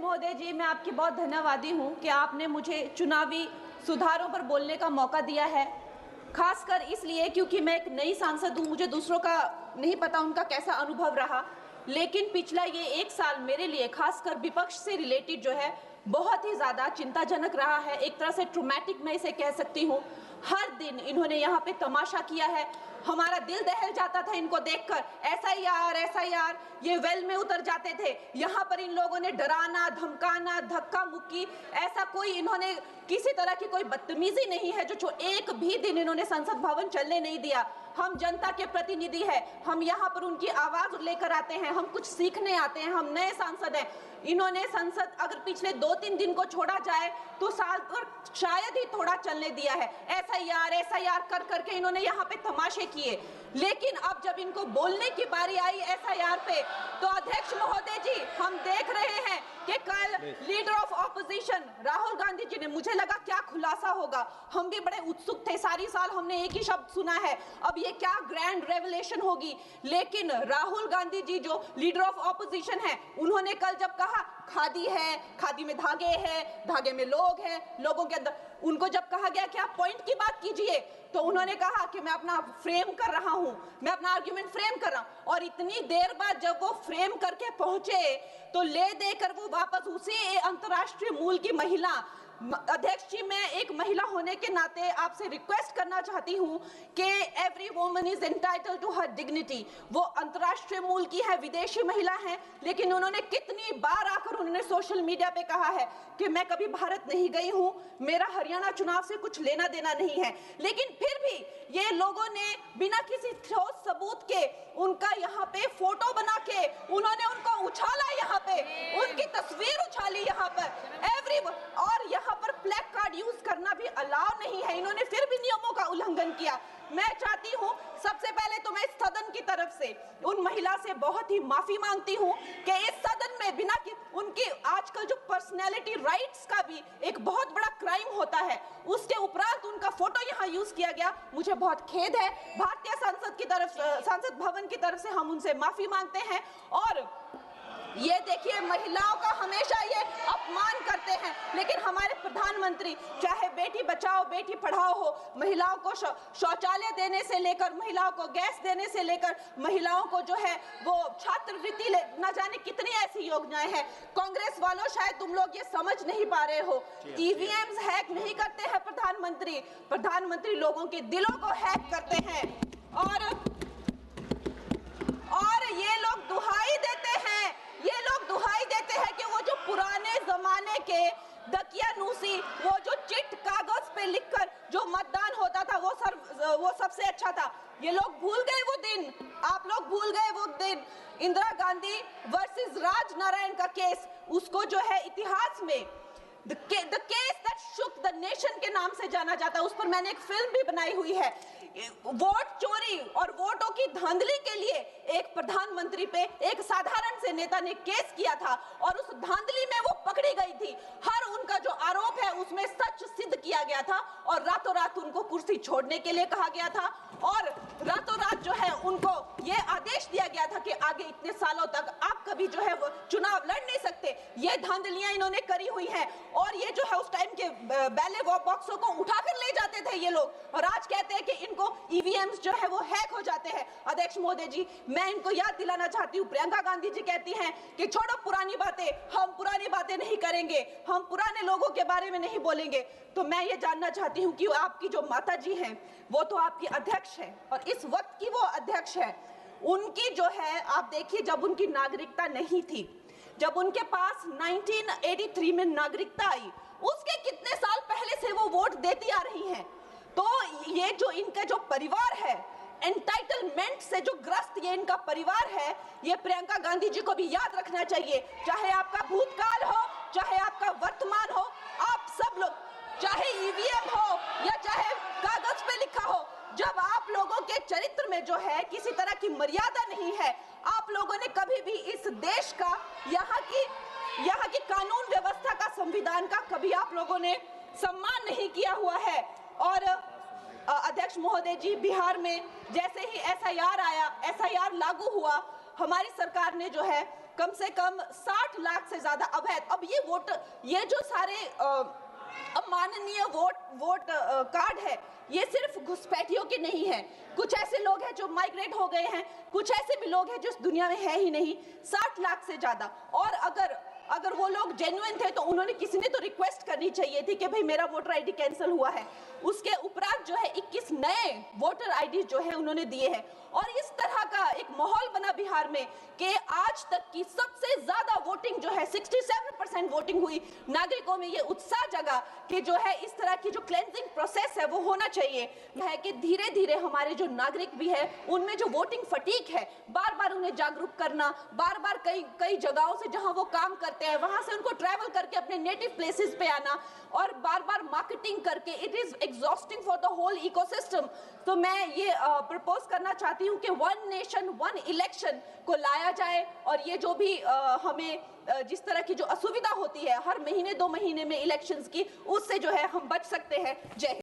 महोदय जी, मैं आपकी बहुत धन्यवादी हूँ कि आपने मुझे चुनावी सुधारों पर बोलने का मौका दिया है। खासकर इसलिए क्योंकि मैं एक नई सांसद हूँ, मुझे दूसरों का नहीं पता उनका कैसा अनुभव रहा, लेकिन पिछला ये 1 साल मेरे लिए खासकर विपक्ष से रिलेटेड जो है बहुत ही ज़्यादा चिंताजनक रहा है। एक तरह से ट्रॉमेटिक मैं इसे कह सकती हूँ। हर दिन इन्होंने यहाँ पे तमाशा किया है, हमारा दिल दहल जाता था इनको देखकर। एसआईआर ये वेल में उतर जाते थे। यहाँ पर इन लोगों ने डराना, धमकाना, धक्का मुक्की, ऐसा कोई इन्होंने किसी तरह की कोई बदतमीजी नहीं है जो एक भी दिन इन्होंने संसद भवन चलने नहीं दिया। हम जनता के प्रतिनिधि हैं, हम यहाँ पर उनकी आवाज लेकर आते हैं, हम कुछ सीखने आते हैं, हम नए सांसद हैं। इन्होंने संसद अगर पिछले 2-3 दिन को छोड़ा जाए तो साल पर शायद ही थोड़ा चलने दिया है। एसआईआर कर करके इन्होंने यहाँ पे तमाशे किए, लेकिन अब जब इनको बोलने की बारी आई एसआईआर पे, तो अध्यक्ष महोदय जी, हम देख रहे हैं कि कल leader of opposition Rahul Gandhi ji ने, मुझे लगा क्या खुलासा होगा, हम भी बड़े उत्सुक थे। सारी साल हमने एक ही शब्द सुना है, अब ये क्या ग्रैंड रेवलेशन होगी। लेकिन राहुल गांधी जी जो लीडर ऑफ ऑपोजिशन है, उन्होंने कल जब कहा खादी है, खादी में धागे हैं, धागे में लोग हैं, लोगों के अंदर, उनको जब कहा गया कि आप पॉइंट की बात कीजिए, तो उन्होंने कहा कि मैं अपना फ्रेम कर रहा हूं, मैं अपना आर्ग्यूमेंट फ्रेम कर रहा हूं। और इतनी देर बाद जब वो फ्रेम करके पहुंचे तो ले देकर वो वापस उसी अंतर्राष्ट्रीय मूल की महिला, अध्यक्ष जी, मैं एक महिला होने के नाते आपसे रिक्वेस्ट करना चाहती हूं कि every woman is entitled to her dignity. वो अंतर्राष्ट्रीय मूल की है, विदेशी महिला है, लेकिन उन्होंने कितनी बार आकर उन्होंने सोशल मीडिया पे कहा है कि मैं कभी भारत नहीं गई हूं, मेरा हरियाणा चुनाव से कुछ लेना देना नहीं है। लेकिन फिर भी ये लोगों ने बिना किसी ठोस सबूत के उनका यहाँ पे फोटो बना के उन्होंने उनको उछाला, यहाँ पे उनकी तस्वीर उछाली यहाँ पर एवरी, और यहाँ पर ब्लैक कार्ड यूज करना भी अलाउ नहीं है। इन्होंने फिर भी नियमों का उल्लंघन किया। मैं चाहती हूँ सबसे पहले तो मैं इस सदन की तरफ से उन महिला से बहुत ही माफी मांगती हूँ कि इस सदन में बिना कि उनकी आजकल जो पर्सनैलिटी राइट्स का भी एक बहुत बड़ा क्राइम होता है, उसके उपरांत उनका फोटो यहाँ यूज किया गया। मुझे बहुत खेद है। भारतीय संसद की तरफ, संसद भवन की तरफ से हम उनसे माफी मांगते हैं। और ये देखिए, महिलाओं का हमेशा ये अपमान करते हैं, लेकिन हमारे प्रधानमंत्री चाहे बेटी बचाओ बेटी पढ़ाओ हो, महिलाओं को शौचालय देने से लेकर, महिलाओं को गैस देने से लेकर, महिलाओं को जो है वो छात्रवृत्ति, न जाने कितनी ऐसी योजनाएं हैं। कांग्रेस वालों, शायद तुम लोग ये समझ नहीं पा रहे हो, ईवीएम्स हैक नहीं करते हैं प्रधानमंत्री लोगों के दिलों को हैक करते हैं। और ये लोग दुहाई देते हैं कि वो जो पुराने जमाने के दकियानूसी, वो जो चिट कागज पे लिखकर जो मतदान होता था वो सबसे अच्छा था। ये लोग भूल गए वो दिन, आप लोग भूल गए वो दिन। इंदिरा गांधी वर्सेस राज नारायण का केस, उसको जो है इतिहास में The case that shook the nation के नाम से जाना जाता है। उस पर मैंने एक फिल्म भी बनाई हुई है। वोट चोरी और वोटों की धांधली के लिए एक प्रधानमंत्री पे एक साधारण से नेता ने केस किया था, और उस धांधली में वो पकड़ी गई थी। हर उनका जो आरोप है उसमें सच सिद्ध किया गया था, और रातों रात उनको कुर्सी छोड़ने के लिए कहा गया था, और रातों रात जो है उनको ये आदेश दिया गया था कि आगे इतने सालों तक आप कभी जो है वो चुनाव लड़ नहीं सकते। ये धांधलियां इन्होंने करी हुई हैं, और ये जो है उस टाइम के बैलेट बॉक्सों को उठाकर ले जाते थे ये लोग, और आज कहते हैं कि इनको ईवीएम्स जो है वो हैक हो जाते हैं। अध्यक्ष महोदय जी, मैं इनको याद दिलाना चाहती हूँ, प्रियंका गांधी जी कहती हैं कि छोड़ो पुरानी बातें, हम पुरानी बातें नहीं करेंगे, हम पुराने लोगों के बारे में नहीं बोलेंगे। तो मैं ये जानना चाहती हूँ कि आपकी जो माता जी हैं वो तो आपकी अध्यक्ष है, और इस वक्त की वो अध्यक्ष है। उनकी जो है, आप देखिए, जब उनकी नागरिकता नहीं थी, जब उनके पास 1983 में नागरिकता आई, उसके कितने साल पहले से वो वोट देती आ रही हैं। तो ये जो इनका जो परिवार है, एंटाइटलमेंट से जो ग्रस्त ये इनका परिवार है, ये प्रियंका गांधी जी को भी याद रखना चाहिए। चाहे आपका भूतकाल हो, चाहे आपका वर्तमान हो, आप सब लोग, चाहे ईवीएम हो या चाहे कागज पे लिखा हो, जब आप लोगों के चरित्र में जो है किसी तरह की मर्यादा नहीं है, आप लोगों ने कभी भी इस देश का, यहाँ की कानून व्यवस्था का, संविधान का कभी आप लोगों ने सम्मान नहीं किया हुआ है। और अध्यक्ष महोदय जी, बिहार में जैसे ही एसआईआर आया, एसआईआर लागू हुआ, हमारी सरकार ने जो है कम से कम 60 लाख से ज्यादा अवैध। अब ये वोटर, ये जो सारे अमाननीय वोट कार्ड है, ये सिर्फ घुसपैठियों के नहीं है। कुछ ऐसे लोग हैं जो माइग्रेट हो गए हैं, कुछ ऐसे भी लोग हैं जो इस दुनिया में है ही नहीं। 60 लाख से ज्यादा। और अगर वो लोग जेन्युइन थे तो उन्होंने, किसी ने तो रिक्वेस्ट करनी चाहिए थी कि भाई मेरा वोटर आईडी कैंसिल हुआ है। उसके उपरांत जो है 21 नए वोटर आईडी जो है उन्होंने दिए हैं। और इस तरह का एक माहौल बना बिहार में कि आज तक की सबसे ज्यादा वोटिंग जो है 67% वोटिंग हुई। नागरिकों में ये उत्साह जगा कि जो है इस तरह की जो क्लेंजिंग प्रोसेस है वो होना चाहिए। है कि धीरे धीरे हमारे जो नागरिक भी है उनमें जो वोटिंग फटीक है, बार बार उन्हें जागरूक करना, बार बार कई जगहों से जहां वो काम करते हैं वहां से उनको ट्रैवल करके अपने नेटिव प्लेसेस पे आना और बार बार मार्केटिंग करके, it is exhausting for the whole ecosystem. तो मैं ये प्रपोज करना चाहती हूँ कि वन नेशन वन इलेक्शन को लाया जाए और ये जो भी हमें जिस तरह की जो असुविधा होती है हर महीने 2 महीने में इलेक्शंस की, उससे जो है हम बच सकते हैं। जय हिंद।